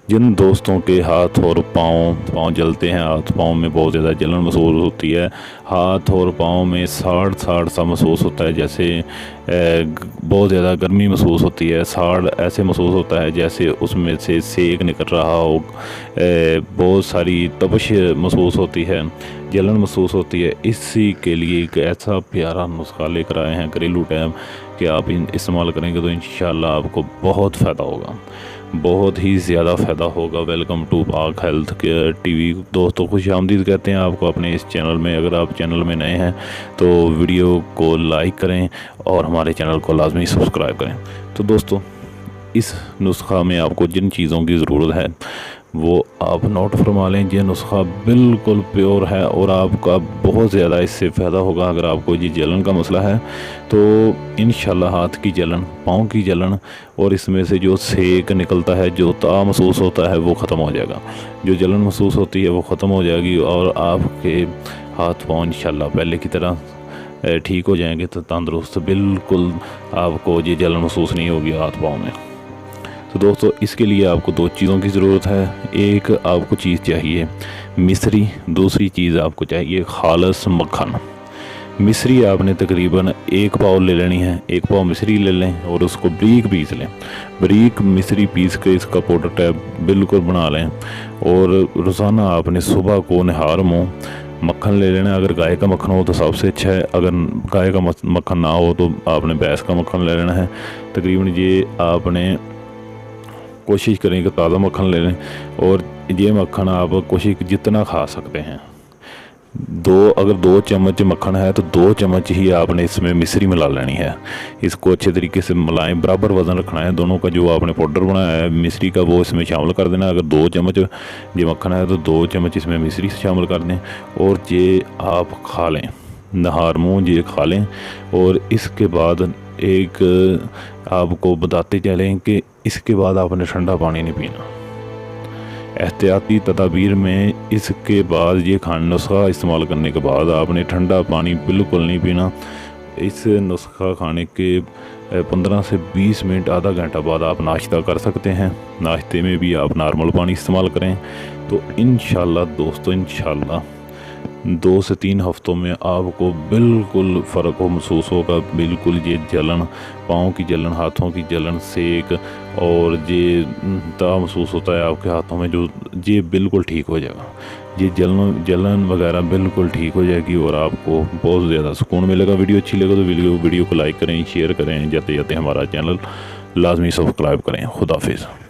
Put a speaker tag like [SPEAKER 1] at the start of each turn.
[SPEAKER 1] जिन दोस्तों के हाथ और पाँव जलते हैं, हाथ पाँव में बहुत ज़्यादा जलन महसूस होती है, हाथ और पाँव में साड़ सा महसूस होता है, जैसे बहुत ज़्यादा गर्मी महसूस होती है, साड़ ऐसे महसूस होता है जैसे उसमें से सेक निकल रहा हो, बहुत सारी तपश महसूस होती है, जलन महसूस होती है। इसी के लिए एक ऐसा प्यारा नुस्खा लेकर आए हैं घरेलू टैब कि आप इस्तेमाल करेंगे तो इंशाल्लाह आपको बहुत फ़ायदा होगा, बहुत ही ज़्यादा फ़ायदा होगा। वेलकम टू पाक हेल्थ केयर टीवी। दोस्तों खुश आमदीद कहते हैं आपको अपने इस चैनल में। अगर आप चैनल में नए हैं तो वीडियो को लाइक करें और हमारे चैनल को लाजमी सब्सक्राइब करें। तो दोस्तों इस नुस्खा में आपको जिन चीज़ों की ज़रूरत है वो आप नोट फरमा लें। ये नुस्खा बिल्कुल प्योर है और आपका बहुत ज़्यादा इससे फ़ायदा होगा। अगर आपको ये जलन का मसला है तो इंशाल्लाह हाथ की जलन, पाँव की जलन और इसमें से जो सेक निकलता है, जो ता महसूस होता है वो ख़त्म हो जाएगा, जो जलन महसूस होती है वो ख़त्म हो जाएगी और आपके हाथ पाँव इंशाल्लाह पहले की तरह ठीक हो जाएंगे। तो तंदुरुस्त बिल्कुल आपको ये जलन महसूस नहीं होगी हाथ पाँव में। तो दोस्तों इसके लिए आपको दो चीज़ों की ज़रूरत है। एक आपको चीज़ चाहिए मिश्री, दूसरी चीज़ आपको चाहिए खालस मक्खन। मिश्री आपने तकरीबन 1 पाव ले लेनी है, 1 पाव मिश्री ले लें और उसको बारीक पीस लें। बारीक मिश्री पीस के इसका पाउडर टाइप बिल्कुल बना लें और रोज़ाना आपने सुबह को नहार मुँह मक्खन ले लेना। अगर गाय का मक्खन हो तो सबसे अच्छा है, अगर गाय का मक्खन ना हो तो आपने भैंस का मक्खन ले लेना है। तकरीबन ये आपने कोशिश करें कि ताज़ा मक्खन ले लें और ये मक्खन आप कोशिश जितना खा सकते हैं। अगर 2 चम्मच मक्खन है तो 2 चम्मच ही आपने इसमें मिश्री मिला लेनी है। इसको अच्छे तरीके से मिलाएं, बराबर वज़न रखना है दोनों का। जो आपने पाउडर बनाया है मिश्री का वो इसमें शामिल कर देना। अगर 2 चम्मच ये मक्खन है तो 2 चम्मच इसमें मिश्री शामिल कर दें और ये आप खा लें, नहार मुँह ये खा लें। और इसके बाद एक आपको बताते चलें कि इसके बाद आपने ठंडा पानी नहीं पीना। एहतियाती तदाबीर में इसके बाद ये नुस्खा इस्तेमाल करने के बाद आपने ठंडा पानी बिल्कुल नहीं पीना। इस नुस्खा खाने के 15 से 20 मिनट, आधा घंटा बाद आप नाश्ता कर सकते हैं। नाश्ते में भी आप नॉर्मल पानी इस्तेमाल करें तो इंशाल्लाह दोस्तों, इंशाल्लाह 2 से 3 हफ्तों में आपको बिल्कुल फ़र्क महसूस होगा। बिल्कुल ये जलन, पाँव की जलन, हाथों की जलन, सेक और ये ता महसूस होता है आपके हाथों में, जो ये बिल्कुल ठीक हो जाएगा। ये जलन वगैरह बिल्कुल ठीक हो जाएगी और आपको बहुत ज़्यादा सुकून मिलेगा। वीडियो अच्छी लगे तो वीडियो को लाइक करें, शेयर करें, जाते जाते हमारा चैनल लाजमी सब्सक्राइब करें। खुदा हाफिज़।